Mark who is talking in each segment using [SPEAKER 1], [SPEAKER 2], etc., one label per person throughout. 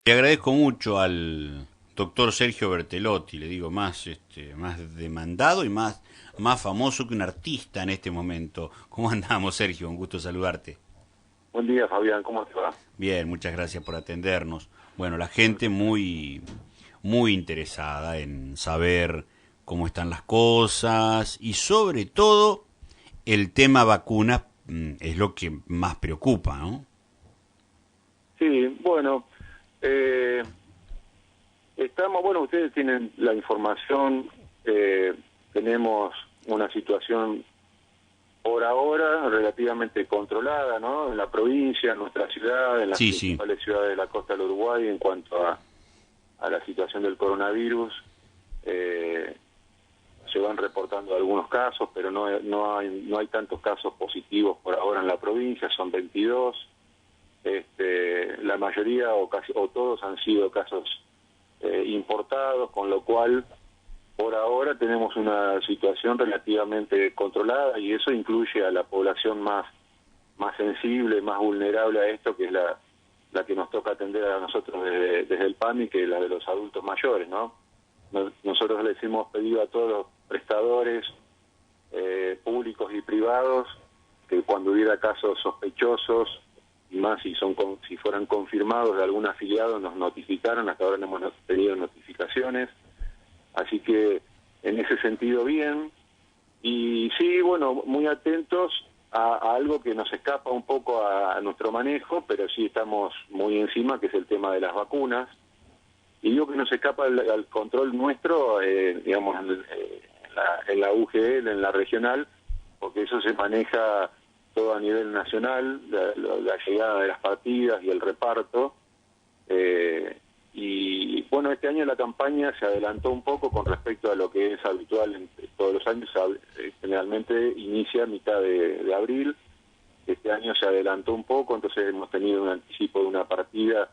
[SPEAKER 1] Le agradezco mucho al doctor Sergio Bertelotti, le digo, más demandado y más famoso que un artista en este momento. ¿Cómo andamos, Sergio? Un gusto saludarte.
[SPEAKER 2] Buen día, Fabián, ¿cómo te va?
[SPEAKER 1] Bien, muchas gracias por atendernos. Bueno, la gente muy interesada en saber cómo están las cosas y sobre todo el tema vacunas es lo que más preocupa, ¿no?
[SPEAKER 2] Sí, bueno, eh, ustedes tienen la información, tenemos una situación por ahora relativamente controlada, ¿no? En la provincia, en nuestra ciudad, en las
[SPEAKER 1] Sí, sí.
[SPEAKER 2] principales ciudades de la costa del Uruguay en cuanto a la situación del coronavirus. Eh, Se van reportando algunos casos, pero no hay tantos casos positivos por ahora en la provincia, son 22. La mayoría o casi o todos han sido casos importados, con lo cual por ahora tenemos una situación relativamente controlada y eso incluye a la población más sensible, más vulnerable a esto, que es la que nos toca atender a nosotros desde el PAMI, que es la de los adultos mayores, ¿no? Nosotros les hemos pedido a todos los prestadores públicos y privados que cuando hubiera casos sospechosos y más si fueran confirmados de algún afiliado nos notificaran. Hasta ahora no hemos tenido notificaciones, así que en ese sentido bien. Y sí, bueno, muy atentos a algo que nos escapa un poco a nuestro manejo, pero sí estamos muy encima, que es el tema de las vacunas. Y digo que nos escapa al control nuestro, digamos, en la UGL, en la regional, porque eso se maneja todo a nivel nacional, la llegada de las partidas y el reparto. Y bueno, este año la campaña se adelantó un poco con respecto a lo que es habitual en todos los años. Generalmente inicia a mitad de abril. Este año se adelantó un poco, entonces hemos tenido un anticipo de una partida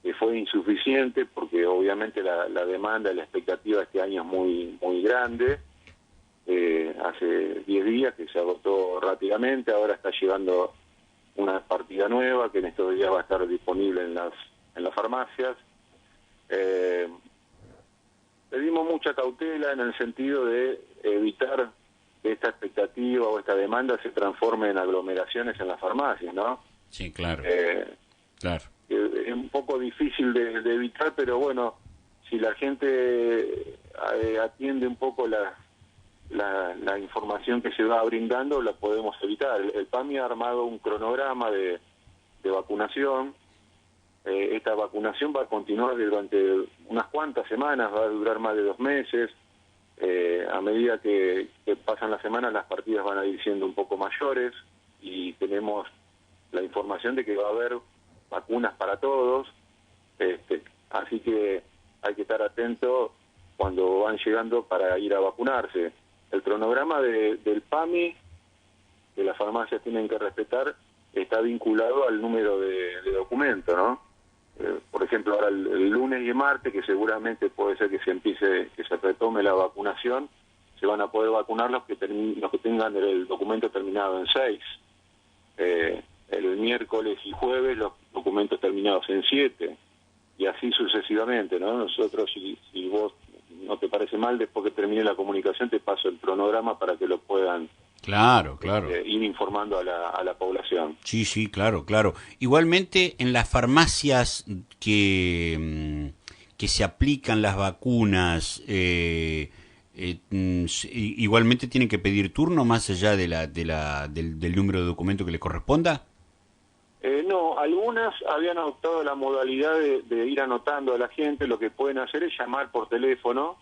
[SPEAKER 2] que fue insuficiente porque obviamente la demanda y la expectativa este año es muy grande. Hace 10 días que se agotó rápidamente, ahora está llegando una partida nueva que en estos días va a estar disponible en las farmacias. Pedimos mucha cautela en el sentido de evitar que esta expectativa o esta demanda se transforme en aglomeraciones en las farmacias, ¿no?
[SPEAKER 1] Sí, claro, claro.
[SPEAKER 2] Es un poco difícil de evitar, pero bueno, si la gente atiende un poco la información que se va brindando, la podemos evitar. El PAMI ha armado un cronograma de vacunación. Esta vacunación va a continuar durante unas cuantas semanas, va a durar más de 2 meses. A medida que pasan las semanas, las partidas van a ir siendo un poco mayores y tenemos la información de que va a haber vacunas para todos, así que hay que estar atento cuando van llegando para ir a vacunarse. El cronograma del PAMI, que las farmacias tienen que respetar, está vinculado al número de documento, ¿no? Por ejemplo, ahora el lunes y el martes, que seguramente puede ser que se retome la vacunación, se van a poder vacunar los que tengan el documento terminado en 6. El miércoles y jueves los documentos terminados en 7, y así sucesivamente, ¿no? Nosotros, si vos no te parece mal, después que termine la comunicación te paso el cronograma para que lo puedan
[SPEAKER 1] Claro, claro.
[SPEAKER 2] ir informando a la población.
[SPEAKER 1] Sí, sí, claro, claro. Igualmente, en las farmacias que se aplican las vacunas, igualmente tienen que pedir turno más allá del número de documento que les corresponda.
[SPEAKER 2] No, algunas habían adoptado la modalidad de ir anotando a la gente. Lo que pueden hacer es llamar por teléfono,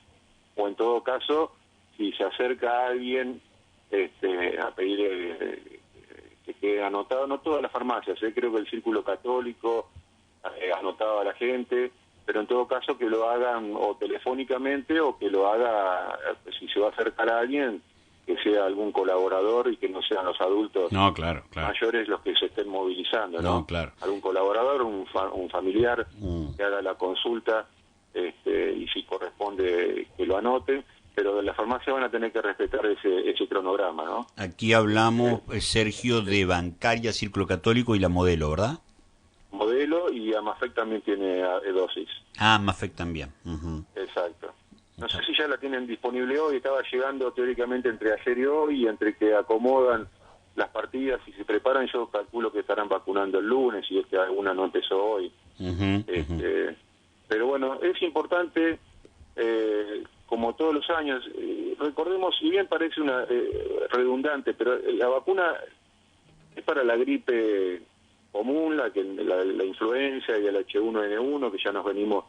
[SPEAKER 2] o en todo caso, si se acerca a alguien a pedir que quede anotado. No todas las farmacias, creo que el Círculo Católico anotaba a la gente, pero en todo caso que lo hagan o telefónicamente o que lo haga, si se va a acercar a alguien, que sea algún colaborador y que no sean los adultos
[SPEAKER 1] No, claro, claro.
[SPEAKER 2] mayores los que se estén movilizando, ¿no?
[SPEAKER 1] No, claro.
[SPEAKER 2] Algún colaborador, un familiar que haga la consulta, y si corresponde que lo anoten, pero las farmacias van a tener que respetar ese cronograma, ¿no?
[SPEAKER 1] Aquí hablamos, Sergio, de Bancaria, Círculo Católico y la Modelo, ¿verdad?
[SPEAKER 2] modelo, y Amafec también tiene dosis.
[SPEAKER 1] Ah, Mafec también.
[SPEAKER 2] Exacto. No sé si ya la tienen disponible hoy, estaba llegando teóricamente entre ayer y hoy, y entre que acomodan las partidas y se preparan, yo calculo que estarán vacunando el lunes, y es que alguna no empezó hoy. Pero bueno, es importante, como todos los años, recordemos, si bien parece una redundante, pero la vacuna es para la gripe común, la influenza y el H1N1, que ya nos venimos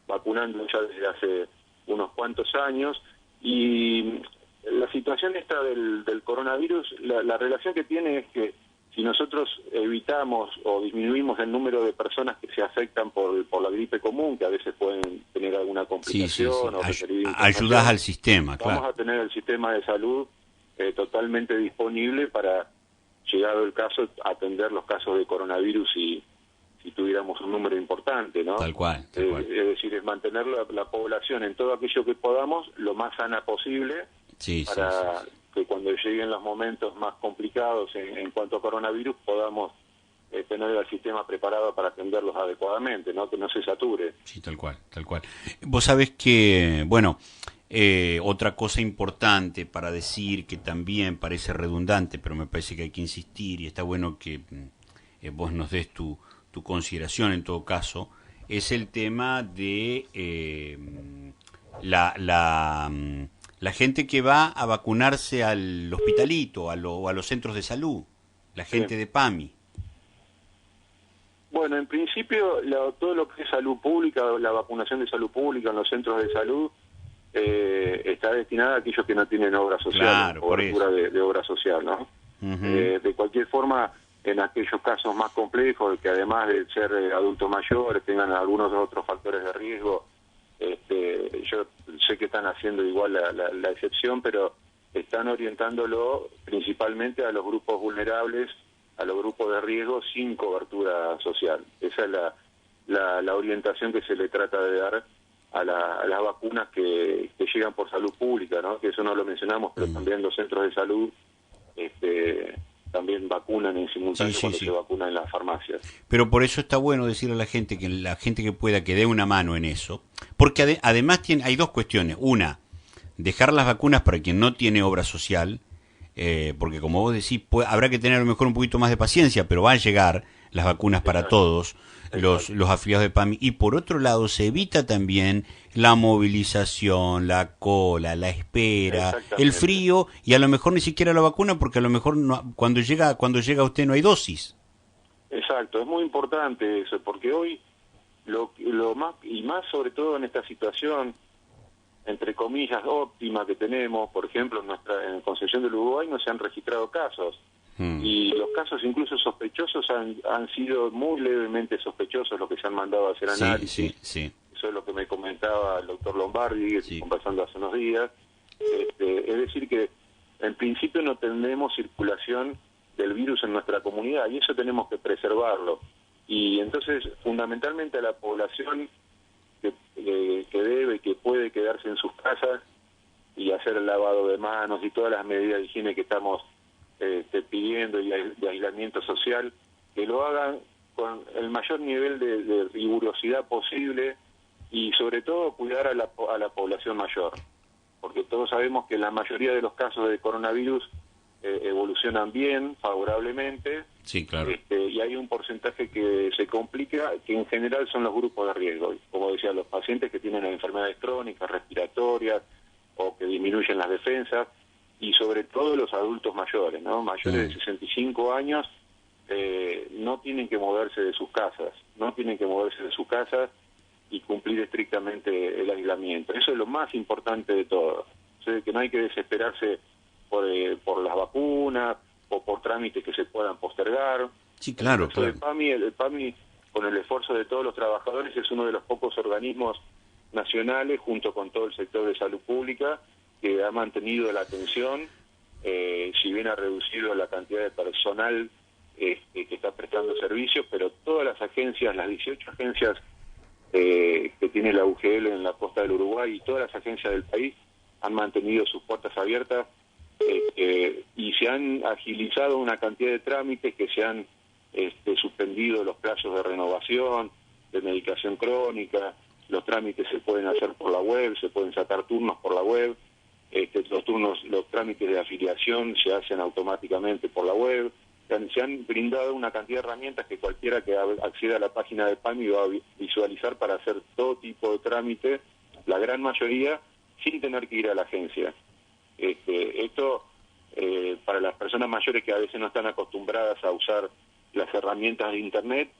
[SPEAKER 2] vacunando ya desde hace unos cuantos años, y la situación esta del coronavirus, la relación que tiene es que si nosotros evitamos o disminuimos el número de personas que se afectan por la gripe común, que a veces pueden tener alguna complicación o requerir
[SPEAKER 1] ayudas al sistema,
[SPEAKER 2] claro, vamos a tener el sistema de salud totalmente disponible para, llegado el caso, atender los casos de coronavirus si tuviéramos un número importante, ¿no?
[SPEAKER 1] Tal cual.
[SPEAKER 2] Es decir, es mantener la población en todo aquello que podamos lo más sana posible, para que cuando lleguen los momentos más complicados en cuanto a coronavirus podamos tener el sistema preparado para atenderlos adecuadamente, ¿no? Que no se sature.
[SPEAKER 1] Sí, tal cual. Vos sabés que, bueno, otra cosa importante para decir, que también parece redundante, pero me parece que hay que insistir, y está bueno que vos nos des tu consideración en todo caso, es el tema de la gente que va a vacunarse al hospitalito, o a los centros de salud, la gente de PAMI.
[SPEAKER 2] Bueno, en principio, todo lo que es salud pública, la vacunación de salud pública en los centros de salud, está destinada a aquellos que no tienen obra social, cobertura de obra social, ¿no? De cualquier forma, en aquellos casos más complejos, que además de ser adultos mayores, tengan algunos otros factores de riesgo, yo sé que están haciendo igual la excepción, pero están orientándolo principalmente a los grupos vulnerables, a los grupos de riesgo sin cobertura social. Esa es la orientación que se le trata de dar a las vacunas que llegan por salud pública, ¿no? Que eso no lo mencionamos, pero también los centros de salud también vacunan en simultáneo cuando se vacunan en las farmacias.
[SPEAKER 1] Pero por eso está bueno decirle a la gente que pueda, que dé una mano en eso, porque además hay dos cuestiones. Una, dejar las vacunas para quien no tiene obra social, porque como vos decís, habrá que tener a lo mejor un poquito más de paciencia, pero va a llegar las vacunas para todos los afiliados de PAMI. Y por otro lado, se evita también la movilización, la cola, la espera, el frío, y a lo mejor ni siquiera la vacuna, porque a lo mejor cuando llega usted no hay dosis.
[SPEAKER 2] Exacto, es muy importante eso, porque hoy lo más, y más sobre todo en esta situación, entre comillas, óptima que tenemos, por ejemplo, en Concepción del Uruguay no se han registrado casos, y los casos incluso sospechosos han sido muy levemente sospechosos los que se han mandado a hacer análisis. Eso es lo que me comentaba el doctor Lombardi, conversando hace unos días. Es decir que en principio no tenemos circulación del virus en nuestra comunidad, y eso tenemos que preservarlo. Y entonces, fundamentalmente a la población que debe, que puede quedarse en sus casas y hacer el lavado de manos y todas las medidas de higiene que estamos pidiendo, y de aislamiento social, que lo hagan con el mayor nivel de rigurosidad posible, y sobre todo cuidar a la población mayor, porque todos sabemos que la mayoría de los casos de coronavirus evolucionan bien, favorablemente.
[SPEAKER 1] Sí, claro.
[SPEAKER 2] Y hay un porcentaje que se complica, que en general son los grupos de riesgo, como decía, los pacientes que tienen enfermedades crónicas, respiratorias, o que disminuyen las defensas, y sobre todo los adultos mayores, ¿no? Mayores de 65 años no tienen que moverse de sus casas, y cumplir estrictamente el aislamiento. Eso es lo más importante de todo. O sea, que no hay que desesperarse por las vacunas o por trámites que se puedan postergar.
[SPEAKER 1] Sí, claro.
[SPEAKER 2] El PAMI, con el esfuerzo de todos los trabajadores, es uno de los pocos organismos nacionales, junto con todo el sector de salud pública, que ha mantenido la atención, si bien ha reducido la cantidad de personal que está prestando servicios, pero todas las agencias, las 18 agencias que tiene la UGL en la costa del Uruguay, y todas las agencias del país han mantenido sus puertas abiertas, y se han agilizado una cantidad de trámites que se han suspendidos los plazos de renovación, de medicación crónica, los trámites se pueden hacer por la web, se pueden sacar turnos por la web, los trámites de afiliación se hacen automáticamente por la web. Se han brindado una cantidad de herramientas que cualquiera que acceda a la página de PAMI va a visualizar para hacer todo tipo de trámite, la gran mayoría sin tener que ir a la agencia. Esto para las personas mayores que a veces no están acostumbradas a usar las herramientas de Internet,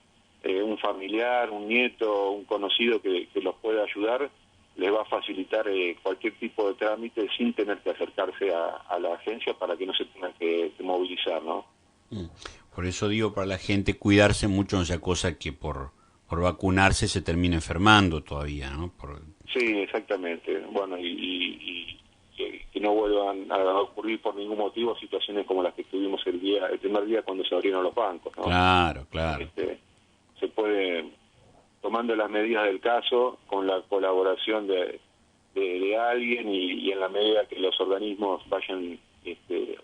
[SPEAKER 2] un familiar, un nieto, un conocido que los pueda ayudar, les va a facilitar cualquier tipo de trámite sin tener que acercarse a la agencia para que no se tengan que movilizar, ¿no?
[SPEAKER 1] Por eso digo, para la gente cuidarse mucho, no sea cosa que por vacunarse se termine enfermando todavía, ¿no?
[SPEAKER 2] Sí, exactamente. Bueno, y que no vuelvan a ocurrir por ningún motivo situaciones como las que tuvimos el primer día cuando se abrieron los bancos, ¿no?
[SPEAKER 1] Claro.
[SPEAKER 2] Se puede, tomando las medidas del caso, con la colaboración de alguien y en la medida que los organismos vayan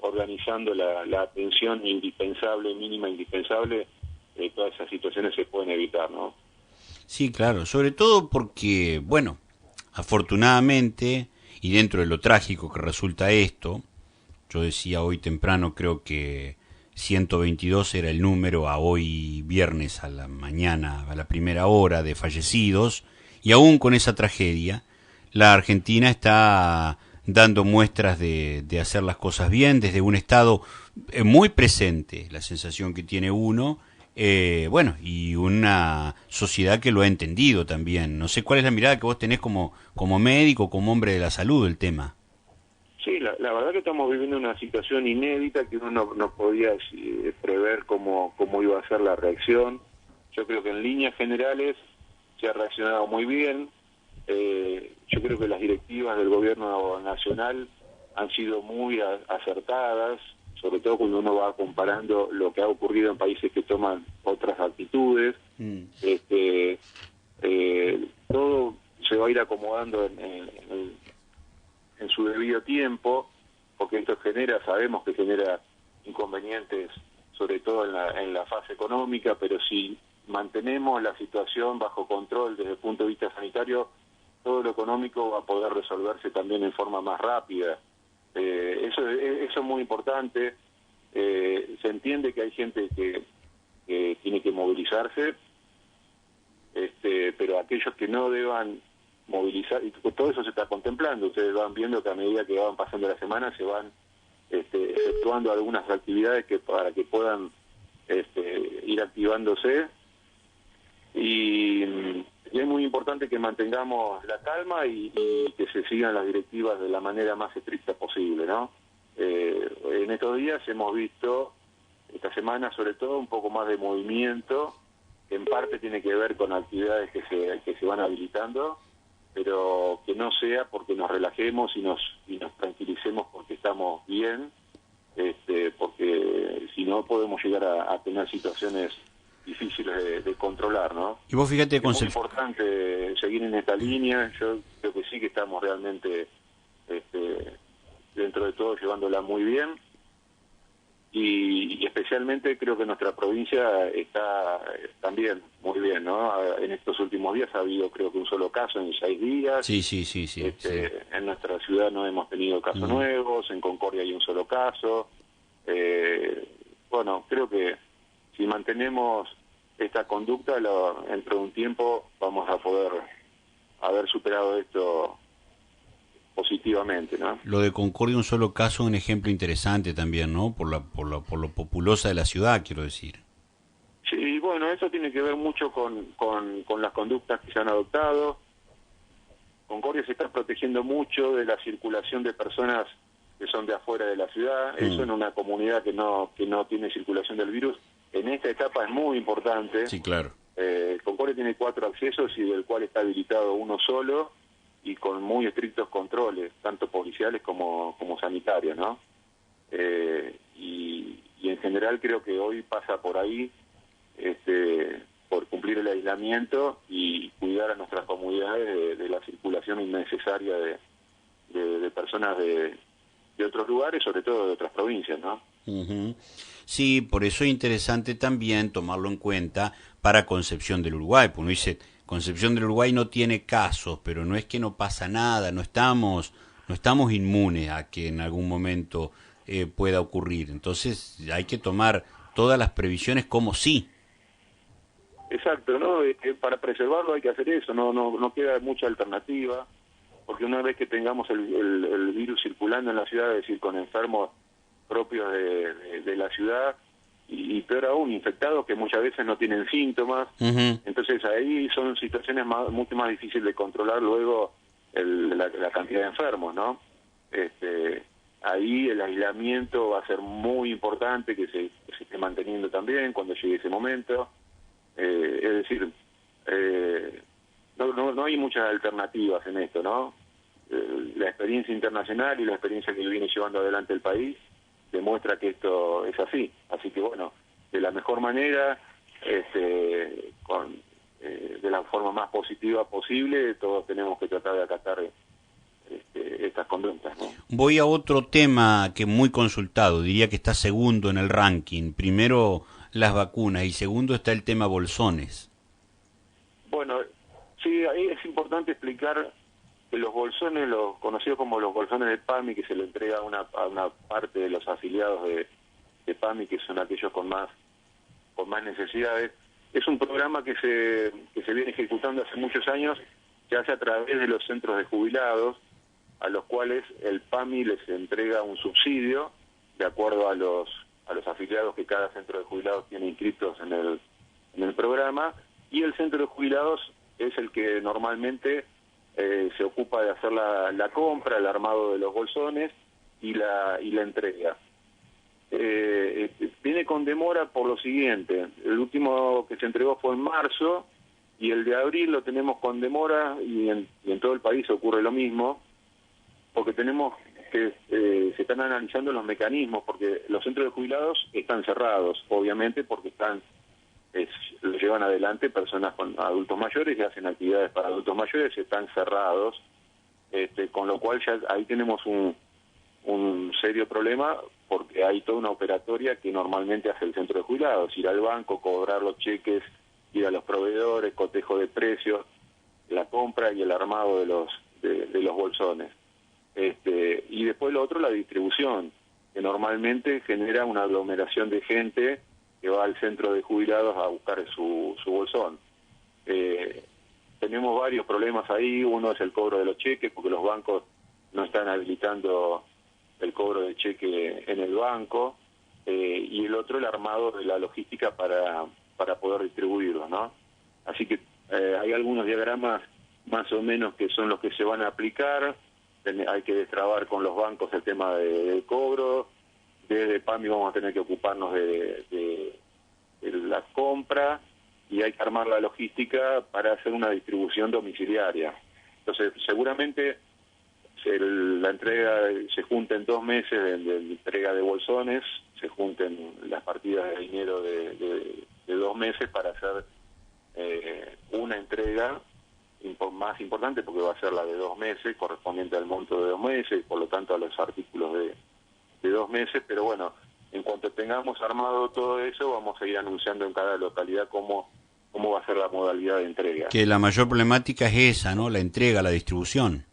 [SPEAKER 2] organizando la atención indispensable, mínima indispensable, todas esas situaciones se pueden evitar, ¿no?
[SPEAKER 1] Sí, claro, sobre todo porque, bueno, afortunadamente, y dentro de lo trágico que resulta esto, yo decía hoy temprano, creo que 122 era el número a hoy viernes a la mañana, a la primera hora de fallecidos, y aún con esa tragedia, la Argentina está dando muestras de hacer las cosas bien, desde un estado muy presente, la sensación que tiene uno, bueno, y una sociedad que lo ha entendido también. No sé cuál es la mirada que vos tenés como médico, como hombre de la salud del tema.
[SPEAKER 2] Sí, la verdad que estamos viviendo una situación inédita que uno no podía prever cómo iba a ser la reacción. Yo creo que en líneas generales se ha reaccionado muy bien. Yo creo que las directivas del gobierno nacional han sido muy acertadas, sobre todo cuando uno va comparando lo que ha ocurrido en países que toman otras actitudes. Todo se va a ir acomodando en su debido tiempo, porque esto sabemos que genera inconvenientes, sobre todo en la fase económica, pero si mantenemos la situación bajo control desde el punto de vista sanitario, todo lo económico va a poder resolverse también en forma más rápida. Eso es muy importante. Se entiende que hay gente que tiene que movilizarse, pero aquellos que no deban movilizar, y todo eso se está contemplando. Ustedes van viendo que a medida que van pasando las semanas se van efectuando algunas actividades para que puedan ir activándose, y es muy importante que mantengamos la calma y que se sigan las directivas de la manera más estricta posible, ¿no? En estos días hemos visto, esta semana sobre todo, un poco más de movimiento, que en parte tiene que ver con actividades que se van habilitando, pero que no sea porque nos relajemos y nos tranquilicemos porque estamos bien, porque si no podemos llegar a tener situaciones difíciles de controlar, ¿no?
[SPEAKER 1] Y vos fíjate,
[SPEAKER 2] es muy importante seguir en esta línea. Yo creo que sí que estamos realmente dentro de todo llevándola muy bien, y especialmente creo que nuestra provincia está también muy bien, ¿no? En estos últimos días ha habido creo que un solo caso en 6 días.
[SPEAKER 1] Sí.
[SPEAKER 2] En nuestra ciudad no hemos tenido casos nuevos, en Concordia hay un solo caso. Bueno, creo que si mantenemos esta conducta, dentro de un tiempo vamos a poder haber superado esto positivamente, ¿no?
[SPEAKER 1] Lo de Concordia, un solo caso, un ejemplo interesante también, ¿no? Por lo populosa de la ciudad, quiero decir.
[SPEAKER 2] Sí, bueno, eso tiene que ver mucho con las conductas que se han adoptado. Concordia se está protegiendo mucho de la circulación de personas que son de afuera de la ciudad. Eso en una comunidad que no tiene circulación del virus, en esta etapa es muy importante.
[SPEAKER 1] Sí, claro.
[SPEAKER 2] Concordia tiene 4 accesos y del cual está habilitado uno solo, y con muy estrictos controles, tanto policiales como sanitarios, ¿no? Y en general creo que hoy pasa por ahí, por cumplir el aislamiento y cuidar a nuestras comunidades de la circulación innecesaria de personas de otros lugares, sobre todo de otras provincias, ¿no?
[SPEAKER 1] Ujú. Sí, por eso es interesante también tomarlo en cuenta para Concepción del Uruguay, porque uno dice, Concepción del Uruguay no tiene casos, pero no es que no pasa nada, no estamos inmunes a que en algún momento pueda ocurrir. Entonces hay que tomar todas las previsiones como sí.
[SPEAKER 2] Exacto, ¿no? Para preservarlo hay que hacer eso, no queda mucha alternativa, porque una vez que tengamos el virus circulando en la ciudad, es decir, con enfermos propios de la ciudad, y peor aún, infectados que muchas veces no tienen síntomas,
[SPEAKER 1] Ujú.
[SPEAKER 2] entonces ahí son situaciones mucho más difíciles de controlar luego la cantidad de enfermos, ¿no? Ahí el aislamiento va a ser muy importante, que se esté manteniendo también cuando llegue ese momento. Es decir, no hay muchas alternativas en esto, ¿no? La experiencia internacional y la experiencia que viene llevando adelante el país demuestra que esto es así. Así que bueno, de la mejor manera, de la forma más positiva posible, todos tenemos que tratar de acatar estas conductas, ¿no?
[SPEAKER 1] Voy a otro tema que es muy consultado, diría que está segundo en el ranking. Primero las vacunas y segundo está el tema bolsones.
[SPEAKER 2] Bueno, sí, ahí es importante explicar que los bolsones, los conocidos como los bolsones de PAMI, que se le entrega a una parte de los afiliados de PAMI, que son aquellos con más necesidades, es un programa que se viene ejecutando hace muchos años, que hace a través de los centros de jubilados, a los cuales el PAMI les entrega un subsidio de acuerdo a los afiliados que cada centro de jubilados tiene inscritos en el programa, y el centro de jubilados es el que normalmente se ocupa de hacer la compra, el armado de los bolsones y la entrega. Viene con demora por lo siguiente: el último que se entregó fue en marzo y el de abril lo tenemos con demora, y en todo el país ocurre lo mismo, porque tenemos que se están analizando los mecanismos, porque los centros de jubilados están cerrados, obviamente, porque lo llevan adelante personas con adultos mayores y hacen actividades para adultos mayores, están cerrados, con lo cual ya ahí tenemos un serio problema, porque hay toda una operatoria que normalmente hace el centro de jubilados: ir al banco, cobrar los cheques, ir a los proveedores, cotejo de precios, la compra y el armado de los bolsones. Y después lo otro, la distribución, que normalmente genera una aglomeración de gente que va al centro de jubilados a buscar su bolsón. Tenemos varios problemas ahí. Uno es el cobro de los cheques, porque los bancos no están habilitando el cobro de cheque en el banco, y el otro, el armado de la logística para poder distribuirlos, ¿no? Así que hay algunos diagramas más o menos que son los que se van a aplicar. Hay que destrabar con los bancos el tema del cobro. Desde PAMI vamos a tener que ocuparnos de la compra, y hay que armar la logística para hacer una distribución domiciliaria. Entonces, seguramente la entrega se junta en 2 meses de entrega de bolsones, se junten las partidas de dinero de 2 meses para hacer una entrega más importante, porque va a ser la de 2 meses, correspondiente al monto de 2 meses, por lo tanto a los artículos de 2 meses. Pero bueno, en cuanto tengamos armado todo eso, vamos a ir anunciando en cada localidad cómo va a ser la modalidad de entrega.
[SPEAKER 1] Que la mayor problemática es esa, ¿no? La entrega, la distribución.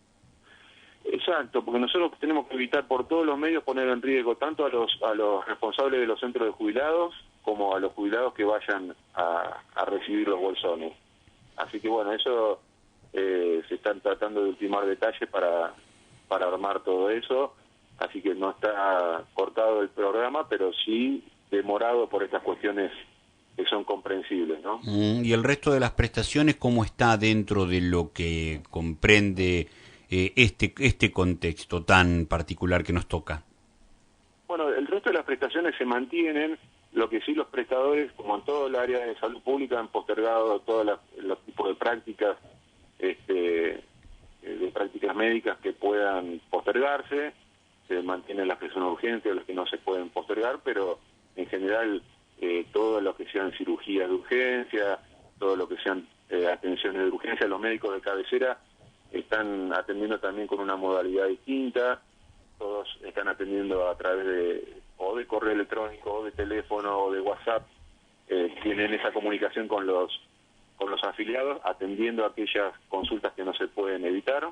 [SPEAKER 2] Exacto, porque nosotros tenemos que evitar por todos los medios poner en riesgo tanto a los responsables de los centros de jubilados como a los jubilados que vayan a recibir los bolsones. Así que bueno, eso se están tratando de ultimar detalles para armar todo eso, así que no está cortado el programa, pero sí demorado por estas cuestiones que son comprensibles, ¿no?
[SPEAKER 1] ¿Y el resto de las prestaciones cómo está dentro de lo que comprende este contexto tan particular que nos toca?
[SPEAKER 2] Bueno, el resto de las prestaciones se mantienen. Lo que sí, los prestadores, como en todo el área de salud pública, han postergado todos los tipos de prácticas, de prácticas médicas que puedan postergarse. Se mantienen las que son urgentes, las que no se pueden postergar, pero en general todo lo que sean cirugías de urgencia, todo lo que sean atenciones de urgencia, los médicos de cabecera están atendiendo también con una modalidad distinta. Todos están atendiendo a través o de correo electrónico, o de teléfono, o de WhatsApp, tienen esa comunicación con los afiliados, atendiendo aquellas consultas que no se pueden evitar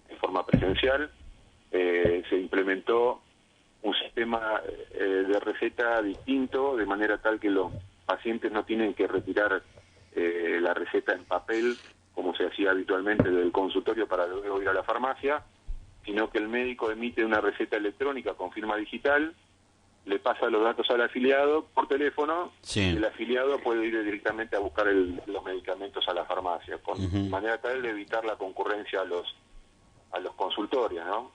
[SPEAKER 2] en forma presencial. Se implementó un sistema de receta distinto, de manera tal que los pacientes no tienen que retirar la receta en papel, como se hacía habitualmente del consultorio para luego ir a la farmacia, sino que el médico emite una receta electrónica con firma digital, le pasa los datos al afiliado por teléfono,
[SPEAKER 1] Sí.
[SPEAKER 2] y el afiliado puede ir directamente a buscar los medicamentos a la farmacia, de manera tal de evitar la concurrencia a los consultorios, ¿no?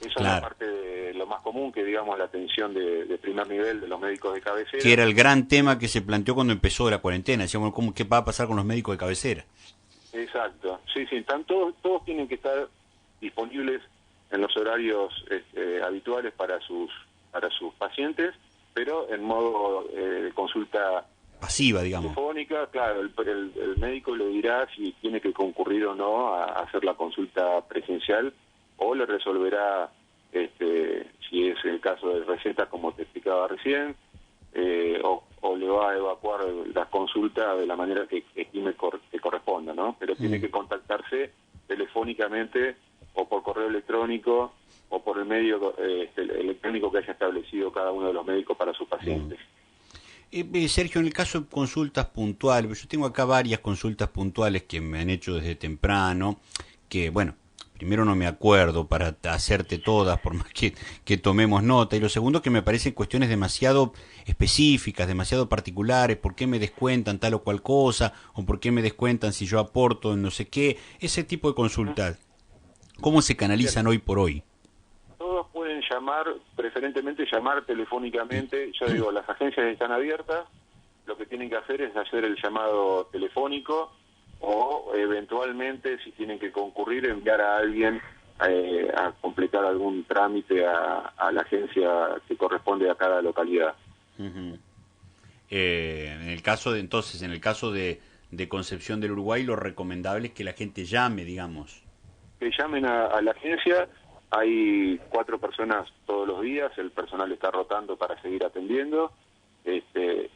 [SPEAKER 2] Eso
[SPEAKER 1] Claro.
[SPEAKER 2] es la parte de lo más común, que digamos la atención de primer nivel de los médicos de cabecera.
[SPEAKER 1] Que era el gran tema que se planteó cuando empezó la cuarentena. Decíamos, ¿qué va a pasar con los médicos de cabecera?
[SPEAKER 2] Exacto, sí, todos tienen que estar disponibles en los horarios habituales para sus pacientes, pero en modo de consulta
[SPEAKER 1] Pasiva, digamos.
[SPEAKER 2] telefónica. Claro, el médico le dirá si tiene que concurrir o no a hacer la consulta presencial, o le resolverá, si es el caso de receta, como te explicaba recién, o le va a evacuar la consulta de la manera que estime que corresponda, ¿no? Pero tiene que contactarse telefónicamente o por correo electrónico o por el medio electrónico que haya establecido cada uno de los médicos para sus pacientes.
[SPEAKER 1] Sergio, en el caso de consultas puntuales, yo tengo acá varias consultas puntuales que me han hecho desde temprano, que bueno, primero no me acuerdo para hacerte todas, por más que tomemos nota, y lo segundo que me parecen cuestiones demasiado específicas, demasiado particulares, por qué me descuentan tal o cual cosa, o por qué me descuentan si yo aporto en no sé qué, ese tipo de consultas, ¿cómo se canalizan hoy por hoy?
[SPEAKER 2] Todos pueden llamar, preferentemente llamar telefónicamente. Yo digo, las agencias están abiertas, lo que tienen que hacer es hacer el llamado telefónico, o eventualmente, si tienen que concurrir, enviar a alguien a completar algún trámite a la agencia que corresponde a cada localidad.
[SPEAKER 1] En el caso de Concepción del Uruguay, lo recomendable es que la gente llame, digamos.
[SPEAKER 2] Que llamen a la agencia. Hay 4 personas todos los días, el personal está rotando para seguir atendiendo,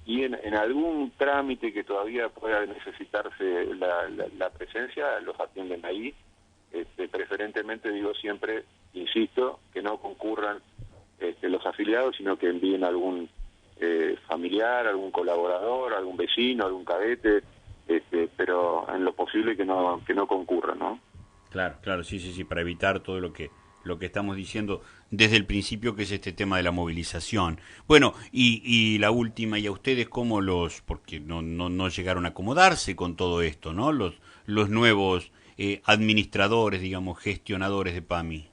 [SPEAKER 2] y en algún trámite que todavía pueda necesitarse la presencia, los atienden ahí. Preferentemente, digo siempre, insisto, que no concurran los afiliados, sino que envíen algún familiar, algún colaborador, algún vecino, algún cadete, pero en lo posible que no concurran, ¿no?
[SPEAKER 1] Claro, sí, para evitar todo lo que estamos diciendo desde el principio, que es este tema de la movilización. Bueno, y la última, y a ustedes cómo porque no llegaron a acomodarse con todo esto, ¿no? Los nuevos administradores, digamos, gestionadores de PAMI.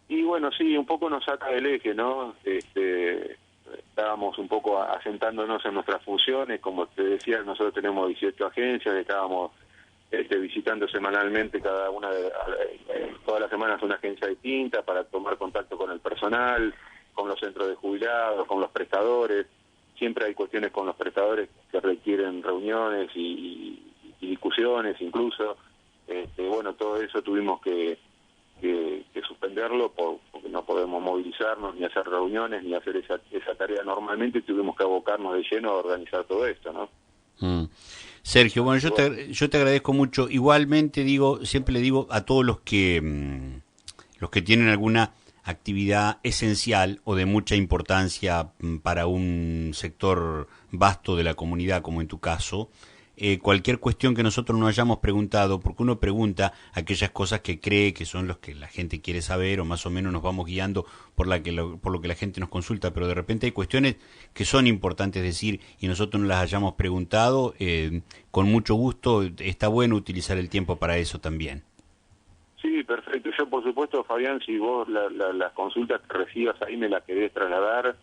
[SPEAKER 2] Y bueno, sí, un poco nos saca del eje, ¿no? Estábamos un poco asentándonos en nuestras funciones, como te decía, nosotros tenemos 18 agencias, estábamos visitando semanalmente todas las semanas una agencia distinta para tomar contacto con el personal, con los centros de jubilados, con los prestadores. Siempre hay cuestiones con los prestadores que requieren reuniones y discusiones incluso. Bueno, todo eso tuvimos que suspenderlo porque no podemos movilizarnos, ni hacer reuniones, ni hacer esa tarea normalmente, y tuvimos que abocarnos de lleno a organizar todo esto, ¿no?
[SPEAKER 1] Sergio, bueno, yo te agradezco mucho. Igualmente siempre le digo a todos los que tienen alguna actividad esencial o de mucha importancia para un sector vasto de la comunidad, como en tu caso, cualquier cuestión que nosotros no hayamos preguntado, porque uno pregunta aquellas cosas que cree que son los que la gente quiere saber, o más o menos nos vamos guiando por lo que la gente nos consulta, pero de repente hay cuestiones que son importantes decir y nosotros no las hayamos preguntado, con mucho gusto está bueno utilizar el tiempo para eso también.
[SPEAKER 2] Sí, perfecto. Yo, por supuesto, Fabián, si vos las consultas que recibas ahí me las querés trasladar,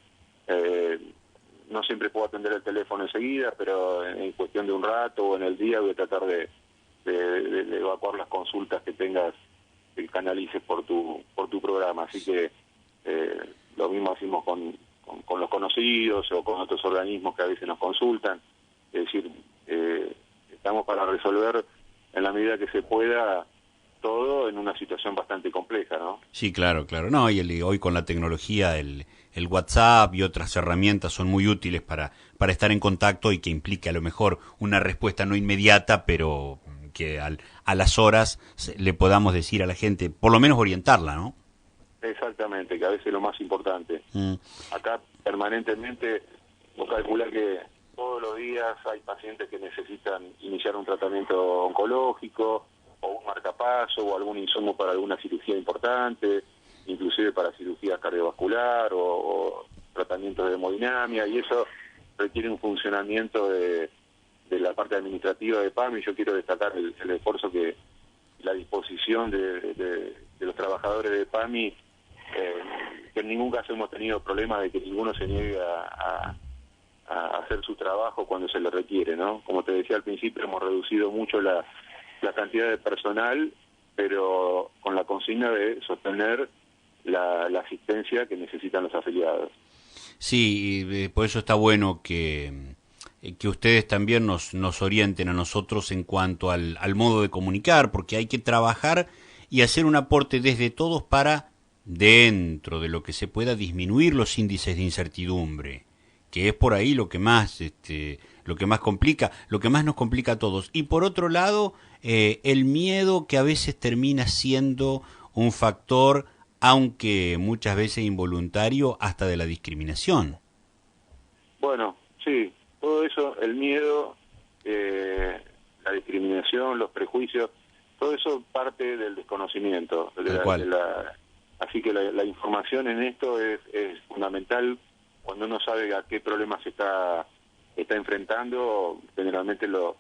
[SPEAKER 2] no siempre puedo atender el teléfono enseguida, pero en cuestión de un rato o en el día voy a tratar de evacuar las consultas que tengas, que canalices por tu programa. Así que lo mismo hacemos con los conocidos o con otros organismos que a veces nos consultan. Es decir, estamos para resolver en la medida que se pueda todo en una situación bastante compleja, ¿no?
[SPEAKER 1] Sí, claro, claro. No, hoy con la tecnología, el WhatsApp y otras herramientas son muy útiles para estar en contacto y que implique a lo mejor una respuesta no inmediata, pero que a las horas le podamos decir a la gente, por lo menos orientarla, ¿no?
[SPEAKER 2] Exactamente, que a veces es lo más importante. Acá permanentemente, vos calculás que todos los días hay pacientes que necesitan iniciar un tratamiento oncológico, o un marcapaso, o algún insumo para alguna cirugía importante, inclusive para cirugía cardiovascular, o tratamientos de hemodinamia, y eso requiere un funcionamiento de la parte administrativa de PAMI. Yo quiero destacar el esfuerzo que la disposición de los trabajadores de PAMI, que en ningún caso hemos tenido problema de que ninguno se niegue a hacer su trabajo cuando se le requiere, ¿no? Como te decía al principio, hemos reducido mucho la cantidad de personal, pero con la consigna de sostener la asistencia que necesitan los afiliados.
[SPEAKER 1] Sí, por eso está bueno que ustedes también nos orienten a nosotros en cuanto al modo de comunicar, porque hay que trabajar y hacer un aporte desde todos para, dentro de lo que se pueda, disminuir los índices de incertidumbre, que es por ahí lo que más complica, lo que más nos complica a todos. Y por otro lado, el miedo, que a veces termina siendo un factor, aunque muchas veces involuntario, hasta de la discriminación.
[SPEAKER 2] Bueno, sí, todo eso, el miedo, la discriminación, los prejuicios, todo eso parte del desconocimiento. Así que la información en esto es fundamental. Cuando uno sabe a qué problemas está enfrentando, generalmente lo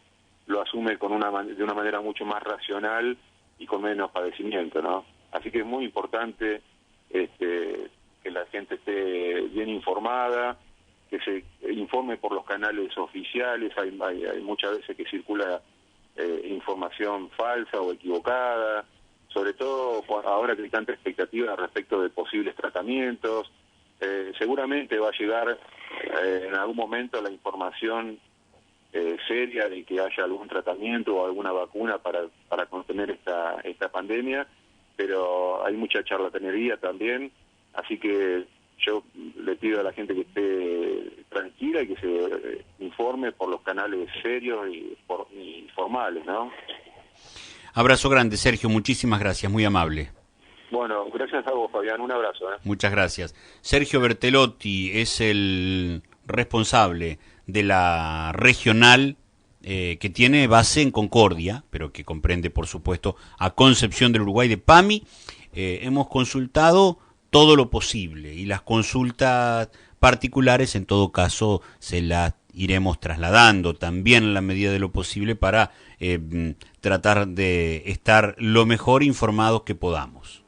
[SPEAKER 2] asume de una manera mucho más racional y con menos padecimiento, ¿no? Así que es muy importante que la gente esté bien informada, que se informe por los canales oficiales. Hay muchas veces que circula información falsa o equivocada, sobre todo ahora que hay tanta expectativa respecto de posibles tratamientos. Seguramente va a llegar en algún momento la información seria de que haya algún tratamiento o alguna vacuna para contener esta pandemia, pero hay mucha charlatanería también, así que yo le pido a la gente que esté tranquila y que se informe por los canales serios y formales, ¿no?
[SPEAKER 1] Abrazo grande, Sergio, muchísimas gracias, muy amable.
[SPEAKER 2] Bueno, gracias a vos, Fabián, un abrazo.
[SPEAKER 1] Muchas gracias. Sergio Bertelotti es el responsable de la regional que tiene base en Concordia, pero que comprende, por supuesto, a Concepción del Uruguay de PAMI. Hemos consultado todo lo posible y las consultas particulares, en todo caso, se las iremos trasladando también en la medida de lo posible para tratar de estar lo mejor informados que podamos.